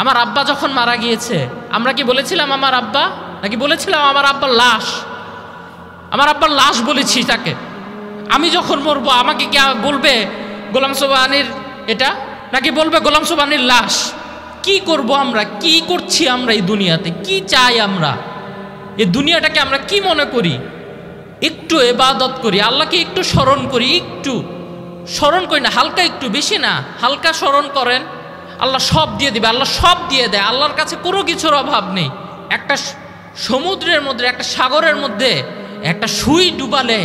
আমার আব্বা যখন মারা গিয়েছে আমরা কি বলেছিলাম আমার আব্বা, নাকি বলেছিলাম আমার আব্বার লাশ? আমার আব্বার লাশ বলেছি তাকে। আমি যখন মরবো আমাকে কি বলবে গোলাম সোবহানীর এটা, নাকি বলবে গোলাম সোবহানীর লাশ? কি করব আমরা, কি করছি আমরা এই দুনিয়াতে, কি চাই আমরা? এই দুনিয়াটাকে আমরা কি মনে করি? একটু ইবাদত করি, আল্লাহকে একটু স্মরণ করি, একটু স্মরণ করি না, হালকা একটু, বেশি না, হালকা স্মরণ করেন, আল্লাহ সব দিয়ে দিবে, আল্লাহ সব দিয়ে দেয়। আল্লাহর কাছে কোনো কিছুর অভাব নেই। একটা সমুদ্রের মধ্যে, একটা সাগরের মধ্যে একটা সুই ডুবালে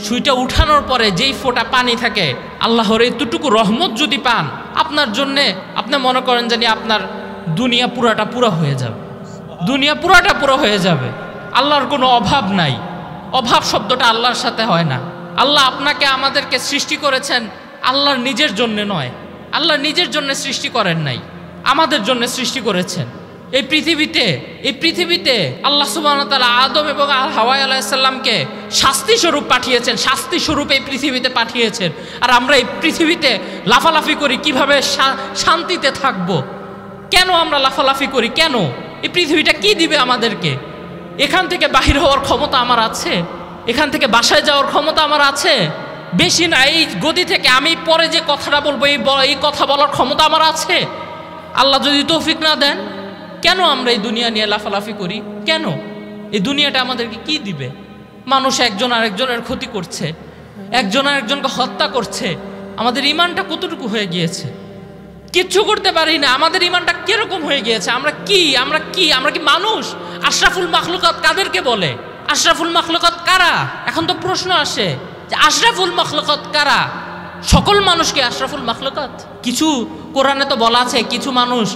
সুইটা উঠানোর পরে যেই ফোঁটা পানি থাকে, আল্লাহর এতটুকু রহমত যদি পান আপনার জন্যে, আপনি মনে করেন জানি আপনার দুনিয়া পুরাটা পুরো হয়ে যাবে, দুনিয়া পুরাটা পুরো হয়ে যাবে। আল্লাহর কোনো অভাব নাই। অভাব শব্দটা আল্লাহর সাথে হয় না। আল্লাহ আপনাকে আমাদেরকে সৃষ্টি করেছেন আল্লাহর নিজের জন্য নয়, আল্লাহ নিজের জন্য সৃষ্টি করেন নাই, আমাদের জন্য সৃষ্টি করেছেন। এই পৃথিবীতে আল্লাহ সুবহানাহু ওয়া তাআলা আদম এবং হাওয়া আলাইহিস সালামকে শাস্তি স্বরূপ পাঠিয়েছেন, শাস্তি স্বরূপ এই পৃথিবীতে পাঠিয়েছেন। আর আমরা এই পৃথিবীতে লাফালাফি করি কিভাবে শান্তিতে থাকবো। কেন আমরা লাফালাফি করি? কেন? এই পৃথিবীটা কি দিবে আমাদেরকে? এখান থেকে বাহির হওয়ার ক্ষমতা আমার আছে, এখান থেকে বাসায় যাওয়ার ক্ষমতা আমার আছে, বেশি না। এই গদি থেকে আমি পরে যে কথাটা বলবো এই কথা বলার ক্ষমতা আমার আছে। আল্লাহ যদি তৌফিক না দেন, কেন আমরা এই দুনিয়া নিয়ে লাফালাফি করি? কেন? এই দুনিয়াটা আমাদেরকে কি দিবে? মানুষ একজন আরেকজনের ক্ষতি করছে, একজন আরেকজনকে হত্যা করছে। আমাদের ইমানটা কতটুকু হয়ে গিয়েছে? কিচ্ছু করতে পারি না। আমাদের ইমানটা কিরকম হয়ে গিয়েছে? আমরা কি মানুষ? আশরাফুল মাখলুকাত কাদেরকে বলে? আশরাফুল মাখলুকাত কারা? এখন তো প্রশ্ন আসে যে আশরাফুল মাখলুকাত কারা? সকল মানুষকে আশরাফুল মাখলুকাত? কিছু কোরআনে তো বলা আছে কিছু মানুষ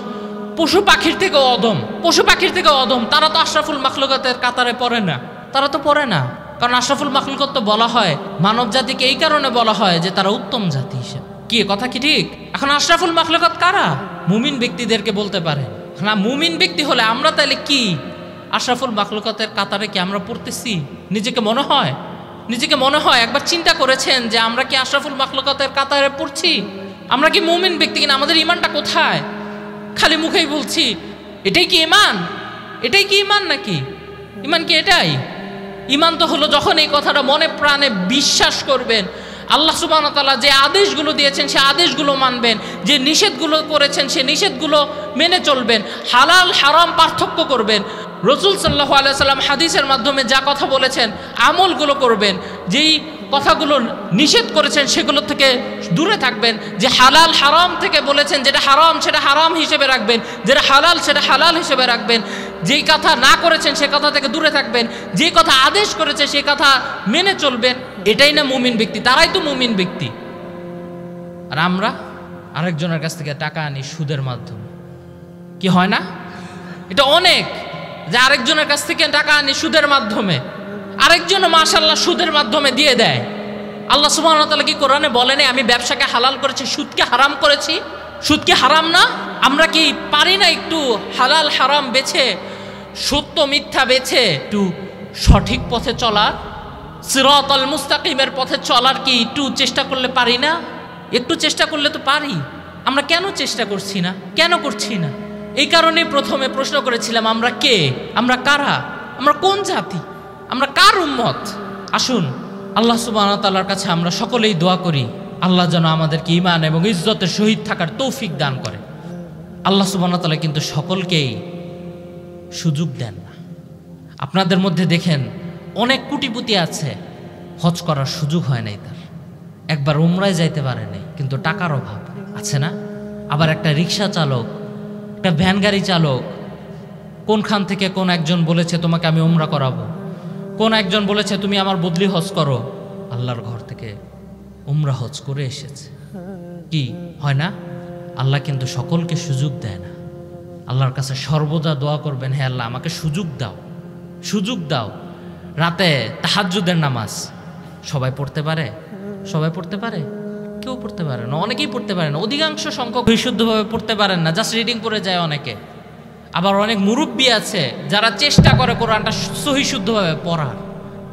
পশু পাখির থেকেও অদম, তারা তো আশরাফুল মাখলুকাতের কাতারে পড়ে না, তারা তো পড়ে না। কারণ আশরাফুল মাখলুকাত তো বলা হয় মানব জাতিকে এই কারণে বলা হয় যে তারা উত্তম জাতি হিসেবে। কি কথা কি ঠিক? এখন আশরাফুল মাখলুকাত কারা? মুমিন ব্যক্তিদেরকে বলতে পারে না। মুমিন ব্যক্তি হলে আমরা তাহলে কি আশরাফুল মাখলুকাতের কাতারে কি আমরা পড়তেছি? নিজেকে মনে হয় একবার চিন্তা করেছেন যে আমরা কি আশরাফুল মাখলুকাতের কাতারে পড়ছি? আমরা কি মুমিন ব্যক্তি কিনা? আমাদের ইমানটা কোথায়? খালি মুখেই বলছি। এটাই কি ইমান নাকি? ইমান কি এটাই? ইমান তো হলো যখন এই কথাটা মনে প্রাণে বিশ্বাস করবেন, আল্লাহ সুবহানাহু ওয়া তাআলা যে আদেশগুলো দিয়েছেন সে আদেশগুলো মানবেন, যে নিষেধগুলো করেছেন সে নিষেধগুলো মেনে চলবেন, হালাল হারাম পার্থক্য করবেন, রাসূল সাল্লাল্লাহু আলাইহি ওয়াসাল্লাম হাদিসের মাধ্যমে যা কথা বলেছেন আমলগুলো করবেন, যেই কথাগুলো নিষেধ করেছেন সেগুলো থেকে দূরে থাকবেন, যে হালাল হারাম থেকে বলেছেন যেটা হারাম সেটা হারাম হিসেবে রাখবেন, যেটা হালাল সেটা হালাল হিসেবে রাখবেন, যেই কথা না করেছেন সে কথা থেকে দূরে থাকবেন, যে কথা আদেশ করেছে সেই কথা মেনে চলবেন। এটাই না মুমিন ব্যক্তি? তারাই তো মুমিন ব্যক্তি। আর আমরা আরেকজনের কাছ থেকে টাকা আনি সুদের মাধ্যমে। কি হয় না? এটা অনেক, যে আরেকজনের কাছ থেকে টাকা আনি সুদের মাধ্যমে, আরেকজন মাশাআল্লাহ সুদের মাধ্যমে দিয়ে দেয়। আল্লাহ সুবহানাহু ওয়া তাআলা কি কোরআনে বলেনি আমি ব্যবসাকে হালাল করেছি, সুদকে হারাম করেছি? সুদ কি হারাম না? আমরা কি পারি না একটু হালাল হারাম বেছে, সত্য মিথ্যা বেছে একটু সঠিক পথে চলার, সিরাতাল মুস্তাকিমের পথে চলার কি একটু চেষ্টা করলে পারি না? একটু চেষ্টা করলে তো পারি। আমরা কেন চেষ্টা করছি না? কেন করছি না? এই কারণে প্রথমে প্রশ্ন করেছিলাম আমরা কে, আমরা কারা, আমরা কোন জাতি, আমরা কার উম্মত? আসুন আল্লাহ সুবহানাহু ওয়া তাআলার কাছে আমরা সকলেই দোয়া করি আল্লাহ যেন আমাদেরকে ঈমান এবং ইজ্জতের সহিত থাকার তৌফিক দান করে। আল্লাহ সুবহানাহু ওয়া তাআলা কিন্তু সকলকেই সুযোগ দেন না। আপনাদের মধ্যে দেখেন অনেক কোটিপতি আছে, হজ করার সুযোগ হয় নাই তার, একবার উমরায় যাইতে পারে নাই, কিন্তু টাকার অভাব আছে না? আবার একটা রিক্সা চালক, একটা ভ্যান গাড়ি চালক, কোনখান থেকে কোন একজন বলেছে তোমাকে আমি উমরা করাবো, কোন একজন বলেছে তুমি আমার বদলি হজ করো, আল্লাহর ঘর থেকে উমরা হজ করে এসেছে। কি হয় না? আল্লাহ কিন্তু সকলকে সুযোগ দেয় না। আল্লাহর কাছে সর্বদা দোয়া করবেন, হে আল্লাহ আমাকে সুযোগ দাও। রাতে তাহাজ্জুদের নামাজ সবাই পড়তে পারে? কেউ পড়তে পারে না, অনেকেই পড়তে পারে না, অধিকাংশ সংখ্যক বিশুদ্ধভাবে পড়তে পারেন না, জাস্ট রিডিং করে যায় অনেকে। আবার অনেক মুরব্বী আছে যারা চেষ্টা করে কোরআনটা সহি শুদ্ধভাবে পড়ার।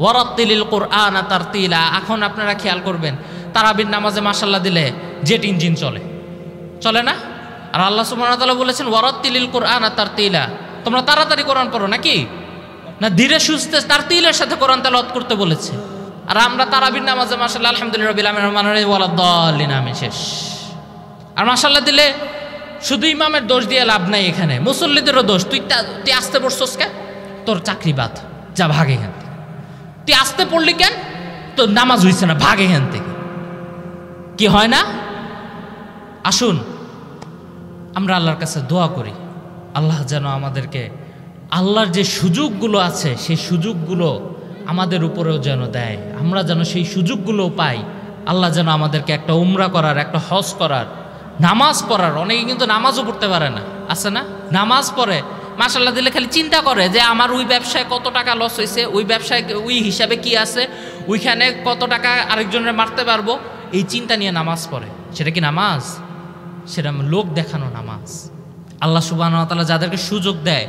ওয়ারাত্তিলিল কুরআনা তারতিলা। এখন আপনারা খেয়াল করবেন তারাবির নামাজে মাশাআল্লাহ দিলে জেট ইঞ্জিন চলে না? আর আল্লাহ সুবহানাহু ওয়া তাআলা বলেছেন ওয়ারাত্তিলিল কুরআন তারতিলা, তোমরা তাড়াতাড়ি কোরআন পড়ো নাকি না ধীরে সুস্থে তারতিলের সাথে কোরআন তেলাওয়াত করতে বলেছে। আর আমরা তারাবির নামাজে মাশাআল্লাহ আলহামদুলিল্লাহ রাব্বিল আলামিন রহমানির রহিম ওয়ালাদ-দাল্লিন আমিন শেষ। আর মাশাআল্লাহ দিলে শুধু ইমামের দোষ দিয়ে লাভ নাই, এখানে মুসল্লিদেরও দোষ। তুই আসতে পড়ছস কেন, তোর চাকরি বাদ, যা ভাগ এখান থেকে। তুই আসতে পড়লি কেন, তোর নামাজ হইছে না, ভাগ এখান থেকে। কি হয় না? আসুন আমরা আল্লাহর কাছে দোয়া করি, আল্লাহ যেন আমাদেরকে আল্লাহর যে সুযোগগুলো আছে সেই সুযোগগুলো আমাদের উপরেও যেন দেয়, আমরা যেন সেই সুযোগগুলো পাই। আল্লাহ যেন আমাদেরকে একটা উমরা করার, একটা হজ করার, নামাজ পড়ার, অনেকে কিন্তু নামাজও পড়তে পারে না, আছে না? নামাজ পড়ে মাশাআল্লাহ দিলে খালি চিন্তা করে যে আমার ওই ব্যবসায় কত টাকা লস হয়েছে, ওই ব্যবসায় ওই হিসাবে কি আছে, ওইখানে কত টাকা আরেকজনের মারতে পারবো, এই চিন্তা নিয়ে নামাজ পড়ে। সেটা কি নামাজ? সেটা লোক দেখানো নামাজ। আল্লাহ সুবহানাহু ওয়া তাআলা যাদেরকে সুযোগ দেয়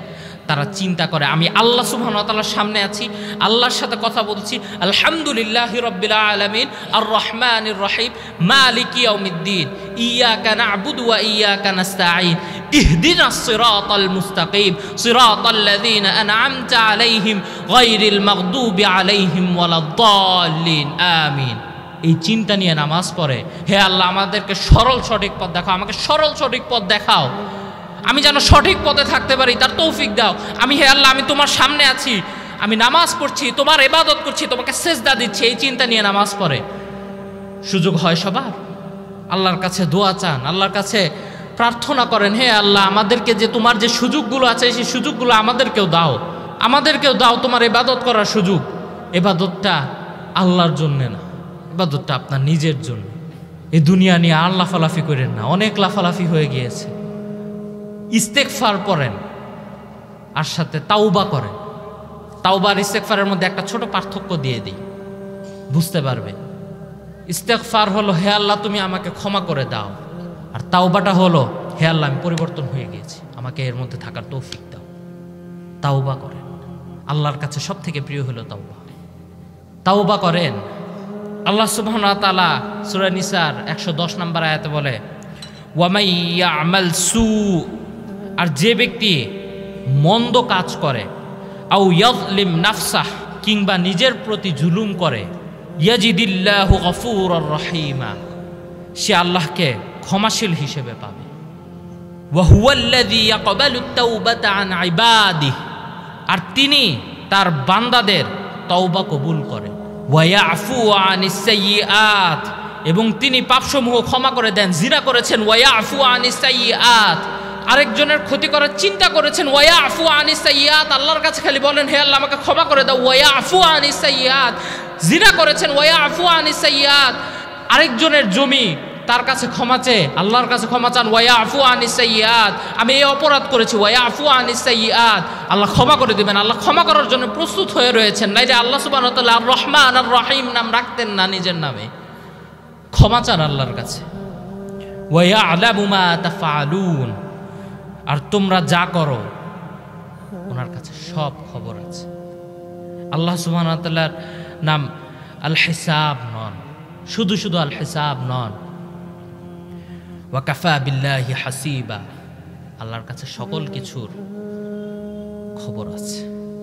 তারা চিন্তা করে আমি আল্লাহ সুবহানাহু ওয়া তাআলার সামনে আছি, আল্লাহর সাথে কথা বলছি, আলহামদুলিল্লাহি রাব্বিল আলামিন আর রহমানির রহিম মালিকি ইয়াউমিদ্দিন ইয়াকা না'বুদু ওয়া ইয়াকা নাস্তাঈন ইহদিনাস সিরাতাল মুস্তাকিম সিরাতাল্লাযীনা আন'আমতা আলাইহিম গায়রিল মাগদুবি আলাইহিম ওয়ালাদ-দাল্লিন আমিন। এই চিন্তা নিয়ে নামাজ পড়ে, হে আল্লাহ আমাদেরকে সরল সঠিক পথ দেখাও, আমাকে সরল সঠিক পথ দেখাও, আমি যেন সঠিক পথে থাকতে পারি তার তৌফিক দাও। আমি হে আল্লাহ আমি তোমার সামনে আছি, আমি নামাজ পড়ছি, তোমার ইবাদত করছি, তোমাকে সেজদা দিচ্ছি, এই চিন্তা নিয়ে নামাজ পড়ে। সুযোগ হয় সবার, আল্লাহর কাছে দোয়া চান, আল্লাহর কাছে প্রার্থনা করেন, হে আল্লাহ আমাদেরকে যে তোমার যে সুযোগগুলো আছে সেই সুযোগগুলো আমাদেরকেও দাও, আমাদেরকেও দাও তোমার ইবাদত করার সুযোগ। ইবাদতটা আল্লাহর জন্যে না, ইবাদতটা আপনার নিজের জন্য। এই দুনিয়া নিয়ে আর লাফালাফি করেন না, অনেক লাফালাফি হয়ে গিয়েছে। ইস্তেগফার পড়েন আর সাথে তাওবা করেন। তাওবা আর ইস্তেগফারের মধ্যে একটা ছোট পার্থক্য দিয়ে দিই, বুঝতে পারবে। ইস্তেগফার হলো হে আল্লাহ তুমি আমাকে ক্ষমা করে দাও, আর তাওবাটা হলো হে আল্লাহ আমি পরিবর্তন হয়ে গিয়েছি, আমাকে এর মধ্যে থাকার তৌফিক দাও। তাওবা করেন, আল্লাহর কাছে সব থেকে প্রিয় হলো তাওবা। তাওবা করেন। আল্লাহ সুবহানাহু ওয়া তাআলা সূরা নিসার 110 নম্বর আয়াতে বলে ওয়ামাই ইয়ামাল সু, আর যে ব্যক্তি মন্দ কাজ করে, আও ইয়াযলিম নাফসাহ, কিংবা নিজের প্রতি জুলুম করে, ইয়াজিদিল্লাহু গফুরুর রহিমা, সে আল্লাহকে ক্ষমাশীল হিসেবে পাবে। ওয়া হুয়াল্লাযী ইয়াকবালুত তাওবাতা আন ইবাদিহি, আর তিনি তার বান্দাদের তওবা কবুল করেন। ওয়া ইয়াফু আনিস সাইয়্যাত, এবং তিনি পাপসমূহ ক্ষমা করে দেন। জিনা করেছেন ওয়া ইয়াফু আনিস সাইয়্যাত, আরেকজনের ক্ষতি করার চিন্তা করেছেন ওয়া ইয়াফু আনিস সাইয়্যাত, আল্লাহর কাছে খালি বলেন হে আল্লাহ আমাকে ক্ষমা করে দাও। ওয়া ইয়াফু আনিস সাইয়্যাত, জিনা করেছেন ওয়া ইয়াফু আনিস সাইয়্যাত, আরেকজনের জমি তার কাছে ক্ষমা চেয়ে আল্লাহর কাছে ক্ষমা চান। ওয়া ইয়াফু আনিস সাইয়্যাত, আমি এই অপরাধ করেছি, ওয়া ইয়াফু আনিস সাইয়্যাত, আল্লাহ ক্ষমা করে দিবেন। আল্লাহ ক্ষমা করার জন্য প্রস্তুত হয়ে রয়েছেন। নাই যে আল্লাহ সুবহানাহু ওয়া তাআলা আর রহমান আর রহিম নাম রাখতেন না নিজের নামে, ক্ষমা চান আল্লাহর কাছে। ওয়া ইয়ালামু মা তাফআলুন, আর তোমরা যা করো ওনার কাছে সব খবর আছে। আল্লাহ সুবহানাহু ওয়া তাআলার নাম আল হিসাব নন, শুধু শুধু আল হিসাব নন। ওয়া কাফা বিল্লাহি হাসিবা, আল্লাহর কাছে সকল কিছুর খবর আছে।